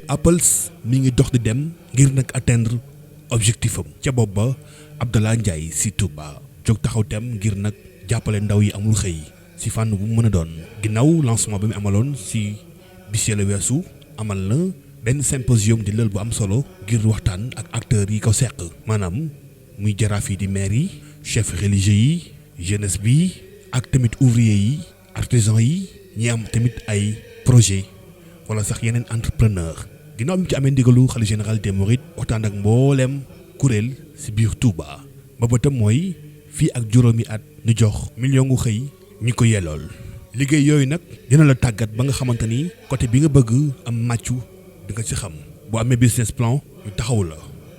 Appels mi ngi dox di dem ngir nag atteindre objectif am ca bopp ba Abdallah Ndiaye si Touba jóg taxaw tem ngir nag jàppale ndaw yi amul xëy si fànn bu mu mën a doon. ginnaaw lancement bi mu amaloon si bis la weesu amal na benn symposium di lël bu am solo ngir waxtaan ak acteurs yi ko seq maanaam muy jaraaf yi di maire yi chef religieux yi jeunesse bi ak tamit ouvrier yi artisan yi ñi am tamit ay projet wala sax yeneen entrepreneur. ginnaaw bi mu ci amee ndigalu xalifa général des mourides waxtaan ak mbooleem kuréel si biir Touba ba bëtam mooy fii ak juróomi at ñu jox million gu xëy ñi ko yellool. liggéey yooyu nag dina la tàggat ba nga xamante ni côté bi nga bëgg am màccu di nga ci xam boo amee business plan ñu taxaw la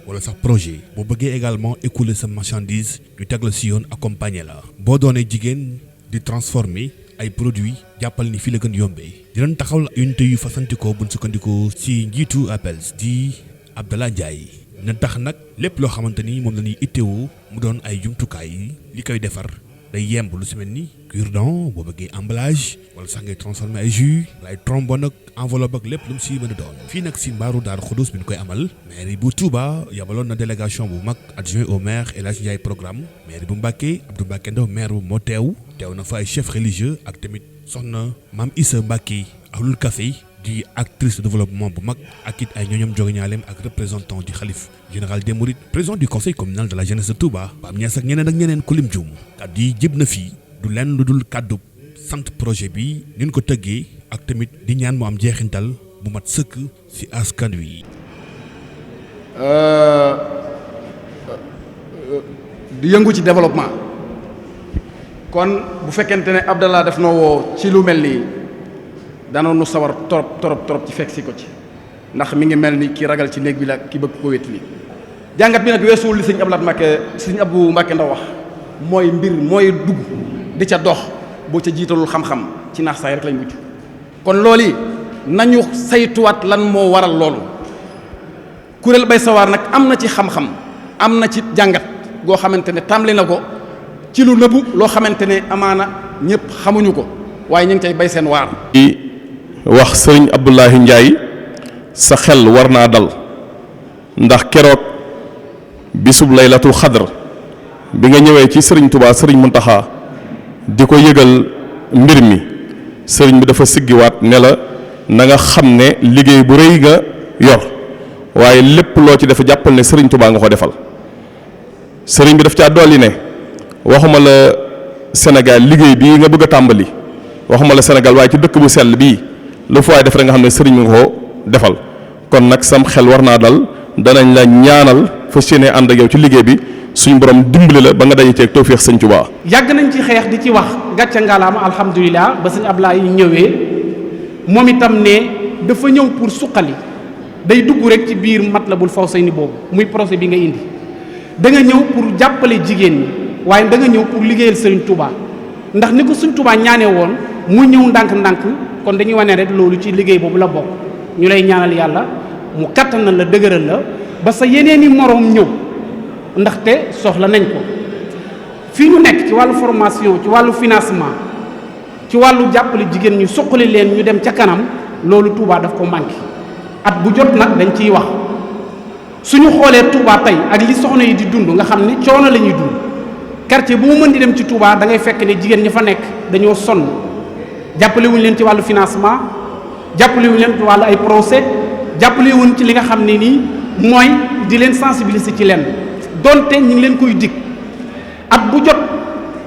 wala sax projet boo bëggee également écouler sa marchandise ñu teg la si yoon accompagner la boo doonee jigéen di transformer ay produits jàppal ni fii la gën yombee dinañ taxawal unité yu fasantikoo buñ sukkandikoo si njiitu Appels di Abdallah Ndiaye dina tax nag lépp loo xamante ni moom la ñuy itteewoo mu doon ay jumtukaay li koy defar day yemb lu si mel ni cure-dent boo bëggee emballage wala sax ngay transformer ay jus wala ay trombone ak enveloppe ak lépp lu mu si mën a doon. fii nag si mbaaru Daaru Xudoos bi ñu koy amal mairie bu Touba yabaloon na délégation bu mag adjoint au maire El Hadj Ndiaye programme mairie bu Mbacké Abdou Mbacké Ndaw maire bu moo teew na fa ay chef religieux ak tamit soxna Maam Issa Mbacké Ahlul Café di actrice de développement bu mag ak it ay ñooñam jogeñaaleem ak représentant du xalif général des mourides président du conseil communal de la jeunesse de Touba Pape Niass ak ñeneen kulim juum kàddu yi jib na fii du lenn lu dul kàddu sant projet bi nin ko tëggee ak tamit di ñaan mu am jeexintal bu mat sëkk ci askan wi. di yëngu ci développement kon bu fekkente ne Abdallah def noo woo ci lu mel nii danoonu sawar trop ci fekk si ko ci ndax mi ngi mel ni ki ragal ci néeg bi la ki bëgg ko wét li jàngat bi nag weesuwul li sëñ Abdou Mbacké Ndaw wax mooy mbir mooy dugg di ca dox boo ca jiitalul xam-xam ci naax saay rek lañ mujj kon loolu yi nañu saytuwaat lan moo waral loolu kuréel bay sawar nag am na ci xam-xam am na ci jàngat goo xamante ne tàmbali na ko ci lu nëbbu loo xamante ne amaana ñëpp xamuñu ko waaye ñu ngi cay bay seen waar. di wax sëriñ Abdoulahi Ndiaye sa xel war naa dal ndax keroog bisub laylatul xadr bi nga ñëwee ci sëriñ Touba sëriñ Muntaxa di ko yëgal mbir mi sëriñ bi dafa siggiwaat ne la na nga xam ne liggéey bu rëy nga yor waaye lépp loo ci dafa jàppal ne sëriñ Touba nga ko defal sëriñ bi daf caa dolli ne waxuma la Sénégal liggéey bii nga bëgg a tàmbali waxuma la Sénégal waaye ci dëkk bu sell bii lu fa waay def rek nga xam ne sëriñ bi nga ko defal kon nag sam xel war naa dal danañ la ñaanal fas yéene ànd ak yow ci liggéey bi suñu borom dimbali la ba nga daje ceeg tawfeex sëñ Tuubaa. yàgg nañ ci xeex di ci wax gàcce ngalaama alhamdulilah ba sëñ Ablaye ñëwee moom itam ne dafa ñëw pour suqali day dugg rek ci biir Matlabul Fawzayni boobu muy projet bi nga indi da nga ñëw pour jàppale jigéen ñi waaye da nga ñëw pour liggéeyal sëriñ Touba ndax ni ko sëñ Touba ñaanee woon mu ñëw ndànk-ndànk kon dañuy wane rek loolu ci liggéey boobu la bokk ñu lay ñaanal yàlla mu kattanal la dëgëral la ba sa yeneen i moroom ñëw ndaxte soxla nañ ko fii ñu nekk ci wàllu formation ci wàllu financement ci wàllu jàppale jigéen ñu suqali leen ñu dem ca kanam loolu Touba daf ko manqué at bu jot nag dañ ciy wax suñu xoolee Touba tey ak li soxna yi di dund nga xam ne coono la ñuy dund quartier bu mu mën di dem ci Touba da ngay fekk ne jigéen ñi fa nekk dañoo sonn jàppale wuñ leen ci wàllu financement jàppale wuñ leen ci wàllu ay procès jàppale wuñ ci li nga xam ne nii mooy di leen sensibiliser ci leen donte ñu ngi leen koy dig at bu jot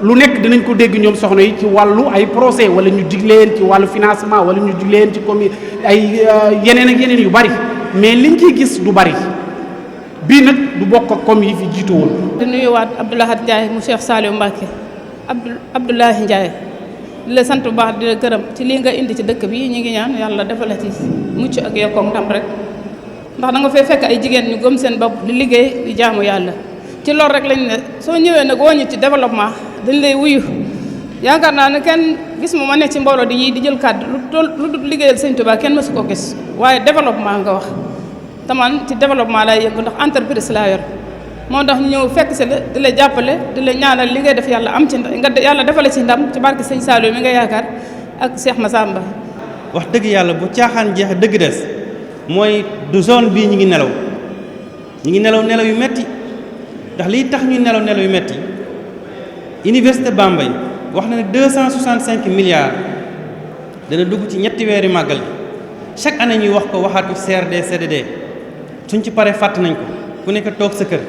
lu nekk dinañ ko dégg ñoom soxna yi ci wàllu ay procès wala ñu dig leen ci wàllu financement wala ñu dig leen ci comme ay yeneen ak yeneen yu bari mais liñ ciy gis du bari bii nag du bokk ak comme yi fi jiitu woon. di nuyuwaat Abdoulahat Ndiaye mu Cheikh Saliou Mbacké Abdoulahi Ndiaye di la sant bu baax di la gërëm ci lii nga indi ci dëkk bi ñu ngi ñaan yàlla defal ci mucc ak yokkoog ndam rek ndax da nga fay fekk ay jigéen ñu gëm seen bopp di liggéey di jaamu yàlla ci loolu rek lañ ne soo ñëwee nag woo ñu ci développement dañ lay wuyu yaakaar naa ne kenn gis mu ma nekk ci mbooloo di jël kàddu lu dul liggéeyal Sëñ Tuubaa kenn mësu ko gis waaye développement nga wax te man ci développement lay yëngu ndax entreprise laa yor moo tax ñu ñëw fekk si la di la jàppale di la ñaanal li ngay def yàlla am ci yàlla defale ci ndam ci barke sëñ Saliou mi nga yaakaar ak Cheikh Massamba. wax dëgg yàlla bu caaxaan jeex dëgg des mooy du zone bii ñu ngi nelaw nelaw yu metti ndax liy tax ñuy nelaw yu metti université Bambey wax na ne 265 milliards dana dugg ci ñetti weeri màggal gi chaque année ñuy wax ko waxaat ko CRD CDD suñ ci paree fàtt nañ ko ku nekk toog sa kër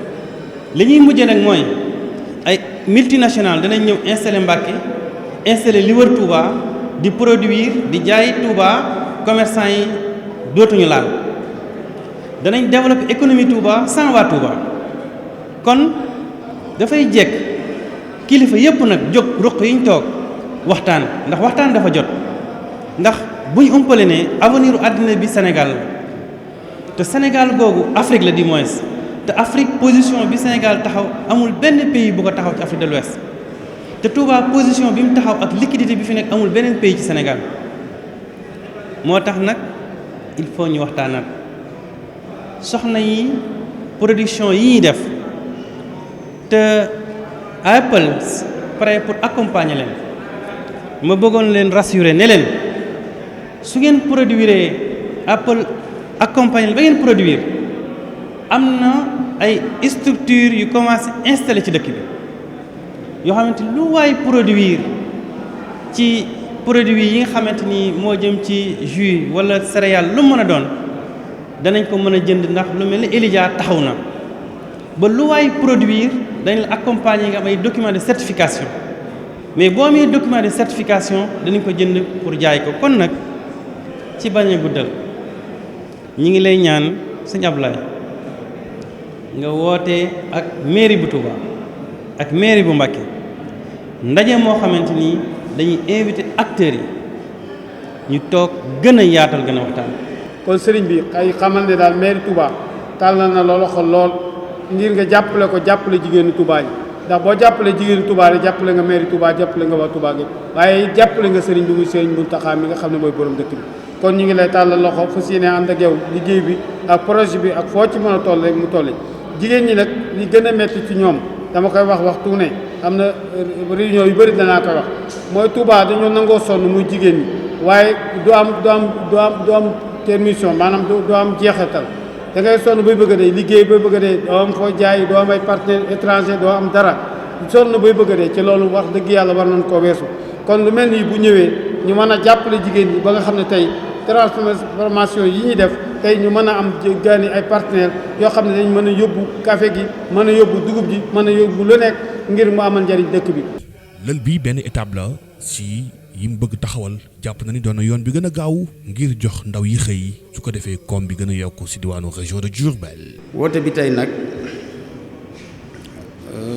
li ñuy mujjee nag mooy ay multinationales danañ ñëw installé Mbacké installé li wër Touba di produire di jaay Touba commerçant yi dootuñu laal danañ développer économie Touba sans waa Touba kon dafay jekk kilifa yépp nag jóg ruq yi ñu toog waxtaan ndax waxtaan dafa jot ndax buñ umpale ne avenir u àddina bi Sénégal la te Sénégal googu Afrique la du moins te Afrique position bi Sénégal taxaw amul benn pays bu ko taxaw ci Afrique de l'Ouest te Touba position bi mu taxaw ak liquidité bi fi nekk amul beneen pays ci Sénégal moo tax nag il faut ñu waxtaanaat soxna yi production yi ñuy def te Apple prêt pour accompagner leen ma bëggoon leen rassurer ne leen su ngeen produire Apple accompagner ba ngeen produire am na ay structures yu commencé installé ci dëkk bi yoo xamante lu waay produire ci produit yi nga xamante ni moo jëm ci jus wala céréales lu mën a doon danañ ko mën a jënd ndax lu mel ni Elidia taxaw na ba lu waay produire dañ la accompagner nga am ay documents de certification mais boo amee document de certification danañ ko jënd pour jaay ko kon nag ci bañ a guddal ñi ngi lay ñaan sëñ Ablaye nga woote ak mairie bu Touba ak mairie bu Mbacké ndaje moo xamante ni dañuy invité acteurs yi ñu toog gën a yaatal gën a waxtaan. kon sëriñ bi ay xamal ne daal mairie Touba tàllal na loolu xol lool ngir nga jàppale ko jàppale jigéenu Touba yi ndax boo jàppale jigéenu Touba rek jàppale nga mairie Touba jàppale nga waa Touba gi waaye jàppale nga sëriñ bi muy sëriñ Mountakha mi nga xam ne mooy borom dëkk bi. kon ñu ngi lay tàllal loxo fas yéene ànd ak yow liggéey bi ak projet bi ak foo ci mën a toll rek mu toll jigéen ñi nag li gën a metti ci ñoom dama koy wax waxtu ne am na réunion yu bëri danaa koy wax mooy Touba dañoo nangoo sonn muy jigéen ñi waaye du am termination maanaam du am jeexatal da ngay sonn bay bëgg a dee liggéey bay bëgg a dee doo am foo jaay doo am ay partenaires étrangers doo am dara sonn bay bëgg a dee ci loolu wax dëgg yàlla war nañ koo weesu kon lu mel nii bu ñëwee ñu mën a jàppale jigéen ñi ba nga xam ne tey transformation yi ñuy def tey ñu mën a am gaani ay partenaires yoo xam ne dañ mën a yóbbu café gi mën a yóbbu dugub ji mën a yóbbu lu nekk ngir mu amal njariñ dëkk bi. lël bi benn étape la si yi mu bëgg taxawal jàpp na ni doon na yoon bi gën a gaaw ngir jox ndaw yi xëy su ko defee koom bi gën a yokk si diwaanu région de Diourbel. woote bi tey nag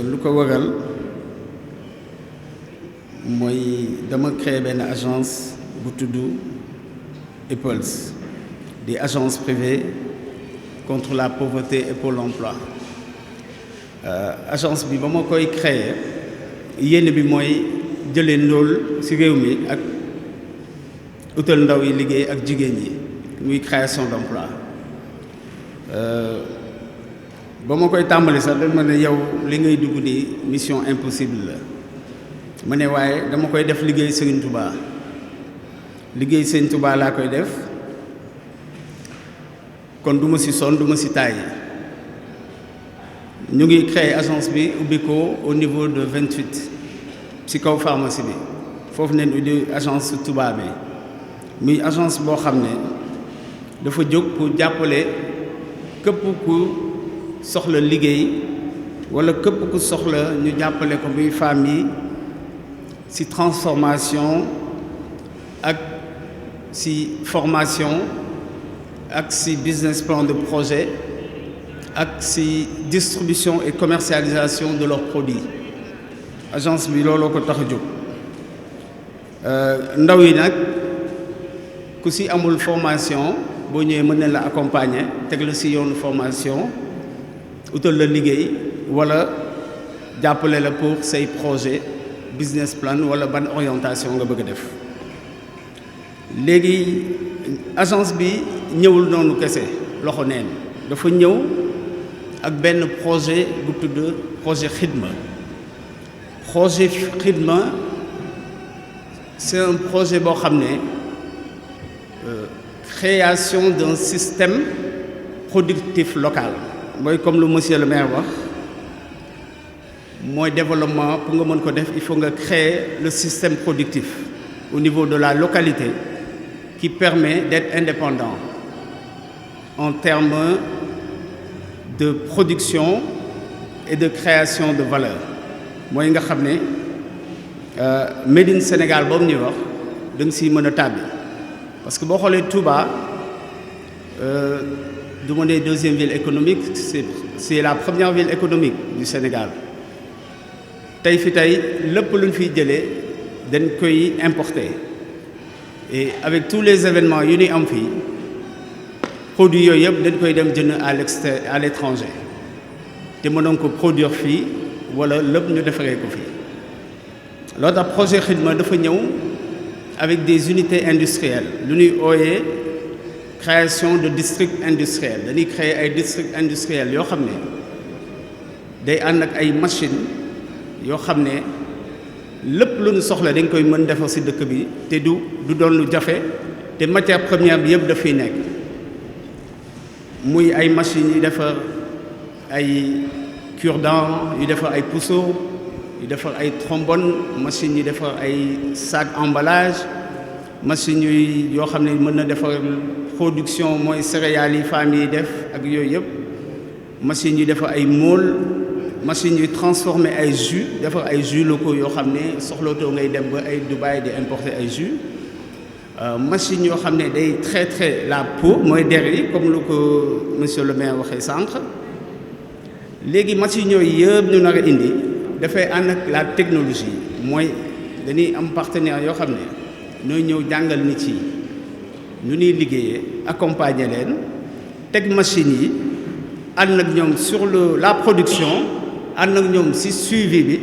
lu ko waral mooy dama créé benn agence bu tudd EPOLS di agence privée contre la pauvreté et pour l'emploi agence bi ba ma koy créé yéen bi mooy jëlee ndóol ci réew mi ak utal ndaw yi liggéey ak jigéen ñi muy création d'emploi ba ma koy tàmbali sax dañ ma ne yow li ngay dugg di mission impossible la ma ne waaye dama koy def liggéey Serigne Touba liggéey Serigne Touba laa koy def kon du ma ci sonn du ma ci tàyyi ñu ngi créer agence bi ubbi ko au niveau de 28 ci kaw pharmacie bi foofu neen uddi agence Touba bi muy agence boo xam ne dafa jóg pour jàppale képp ku soxla liggéey walla képp ku soxla ñu jàppale ko muy femme yi ci transformation ak ci formation ak ci business plan de projet ak ci distribution et commercialisation de leurs produits agence bi looloo ko tax a jóg ndaw yi nag ku ci amul formation boo ñëwee mën na la accompagner teg la ci yoonu formation utal la liggéey walla jàppale la pour say projet business plan walla ban orientation nga bëgg a def léegi agence bi ñëwul noonu kese loxo neen dafa ñëw ak benn projet bu tudd projet Xidma. Projet Xidma c'est un projet boo xam ne création d'un système productif local mooy comme lu monsieur le maire wax mooy développement pour nga mën ko def il faut nga créer le système productif au niveau de la localité qui permet d'être indépendant en termes de production et de création de valeur mooy nga xam ne Made in Sénégal boobu ñuy wax da nga siy mën a tàbbi parce que boo xoolee Touba du ma ne deuxième ville économique c'est la première ville économique du Sénégal tey fi tey lépp lu ñu fiy jëlee dañ koy importer et avec tous les événements yu ñuy am fii produits yooyu yëpp dañ koy dem jënd à l'étranger te mënoon ko produire fii wala lépp ñu defaree ko fii loolu tax projet Xidma dafa ñëw avec des unités industrielles lu ñuy ooyee création de district industriel dañuy créer ay district industriel yoo xam ne day ànd ak ay machines yoo xam ne lépp lu ñu soxla dañ koy mën defar ci dëkk bi te du doon lu jafe te matière première bi yëpp dafay nekk muy ay machines yi defar ay cure-dent yu defar ay puceau yu defar ay trombone machines yi defar ay sac emballage machines yoo xam ne mën na defar production mooy céréales yi femmes yi def ak yooyu yëpp machines yi defar ay moule machines yi transformer ay jus defar ay jus locaux yoo xam ne soxlootoo ngay dem ba ay Dubaï di importer ay jus machines yoo xam ne day traiter la peau mooy der yi comme lu ko monsieur le maire waxee sànq léegi machines yooyu yëpp ñu nar a indi dafay ànd ak la technologie mooy dañuy am partenaire yoo xam ne ñooy ñëw jàngal nit yi ñu ñuy liggéeyee accompagner leen teg machines yi ànd ak ñoom sur la production ànd ak ñoom ci suivi bi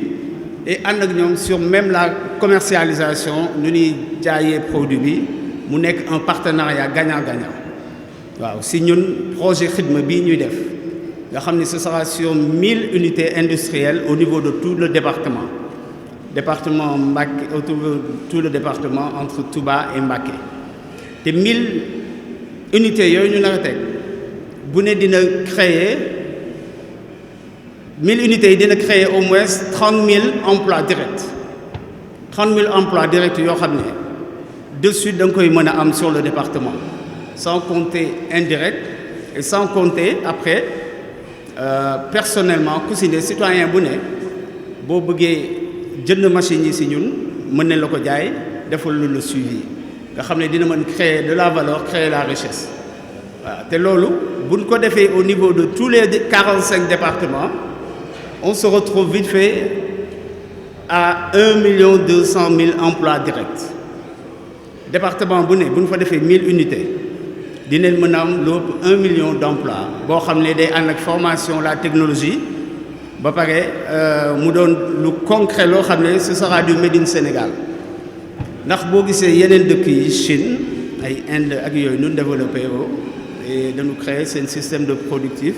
et ànd ak ñoom sur même la commercialisation ñu ñuy jaayee produit bi mu nekk un partenariat gagnant-gagnant waaw ci ñun projet Xidma bii ñuy def nga xam ne ce sera sur 1000 unités industrielles au niveau de tout le département Mbacké autour de tout le département entre Touba et Mbacké te 1000 unités yooyu ñu nar a teg bu ne dina créer 1000 unités yi dina créer au moins 30 000 emplois directs 30 000 emplois directs yoo xam ne de suite da nga koy mën a am sur le département sans compter indirect et sans compter après personnellement ku si ne citoyen bu ne boo bëggee jënd machine yi si ñun mën nañ la ko jaay defal lu le suivi nga xam ne dina mën créer de la valeur créer la richesse waaw te loolu buñ ko defee au niveau de tous les 45 départements on se retrouve vite fait à 1 200 000 emplois directs département bu ne bu ñu fa defee 1000 unités dinañ mën a am lu ëpp 1 million d'emplois boo xam ne day ànd ak formation la technologie ba pare mu doon lu concret loo xam ne ce sera du Made in Sénégal ndax boo gisee yeneen dëkk yi Chine ay Inde ak yooyu ñu développé woo et dañu créer seen système de productif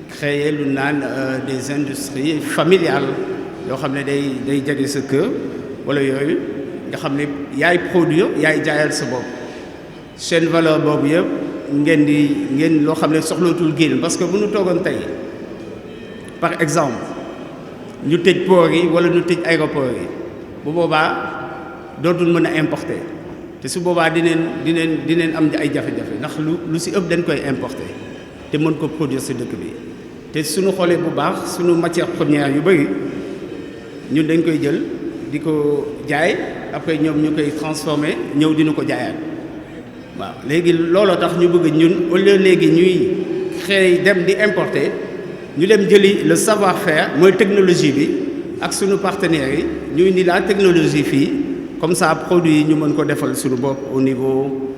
créer lu naan des industries familiales yoo xam ne day jege sa kër wala yooyu nga xam ne yaay produire yaay jaayal sa bopp seen valeur boobu yëpp ngeen loo xam ne soxlootul génn parce que bu ñu toogoon tey par exemple ñu tëj port yi wala ñu tëj aéroport yi bu boobaa dootul mën a importer te su boobaa dineen am ay jafe-jafe ndax lu si ëpp dañ koy importer te mën ko produire si dëkk bi te suñu xoolee bu baax suñu matière première yu bëri ñun dañ koy jël di ko jaay après ñoom ñu koy transformer ñëw dina ko jaayaat waaw léegi looloo tax ñu bëgg ñun au lieu léegi ñuy xëy dem di importer ñu dem jëli le savoir-faire mooy technologie bi ak suñu partenaires yi ñu indi la technologie fii comme ça produit yi ñu mën ko defal suñu bopp au niveau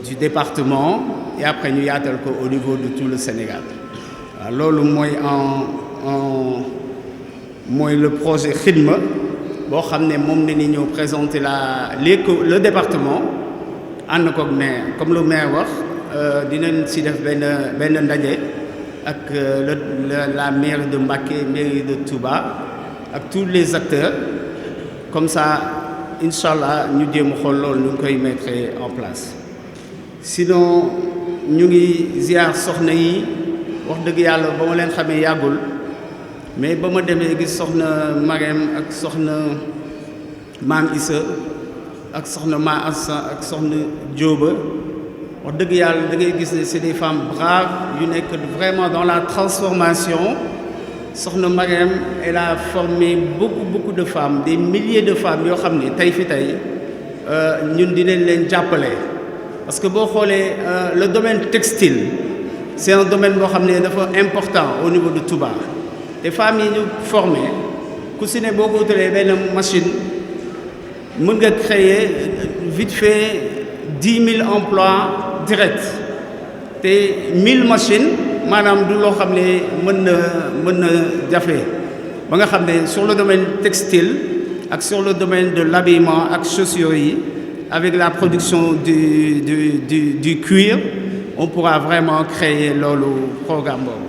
du département et après ñu yaatal ko au niveau de tout le Sénégal waaw loolu mooy le projet Xidma boo xam ne moom la ñuy ñëw présenter le département ànd koog maire comme le maire wax dinañ si def benn ndaje ak la mairie de Mbacké, mairie de Touba ak tous les acteurs comme ça inchallah ñu jéem a xool loolu ñu koy mettre en place. Sinon ñu ngi ziar soxna yi wax dëgg yàlla ba ma leen xamee yàggul mais ba ma demee gis soxna Marème ak soxna Maam Issa ak soxna Ma Assa ak soxna Jóoba wax dëgg yàlla da ngay gis ne c'est des femmes braves yu nekk vraiment dans la transformation. Soxna Marème elle a formé beaucoup de femmes, des milliers de femmes yoo xam ne tey fi tey ñun dinañ leen jàppale parce que boo xoolee le domaine textile c'est un domaine boo xam ne dafa important au niveau de Touba te femmes yi ñu formé ku si ne boo ko utalee benn machine mën nga créer vite fait 10 000 emplois directs te 1000 machines maanaam du loo xam ne mën na jafe ba nga xam ne sur le domaine textile ak sur le domaine de l'habillement ak chaussures yi avec la production du cuir on pourra vraiment créer loolu programme boobu.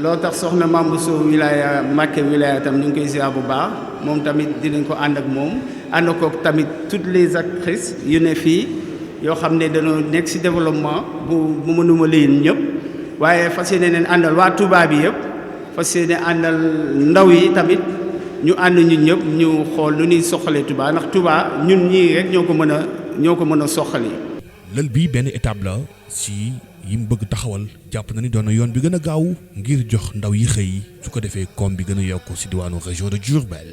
loolu tax soxna Mame Bousso wilaya Mbacké wilaya tam ñu ngi koy ziar bu baax moom tamit dinañ ko ànd ak moom ànd kook tamit toutes les actrices yu ne fii yoo xam ne dañoo nekk ci développement bu mënuma leen ñëpp waaye fas yéene neen àndal waa Touba bi yëpp fas yéene àndal ndaw yi tamit ñu ànd ñun ñëpp ñu xool nu ñuy soxalee Touba ndax Touba ñun ñii rek ñoo ko mën a soxali. lël bi benn étape la si yi mu bëgg taxawal jàpp na ni doon na yoon bi gën a gaaw ngir jox ndaw yi xëy su ko defee koom bi gën a yokk si diwaanu région de Diourbel.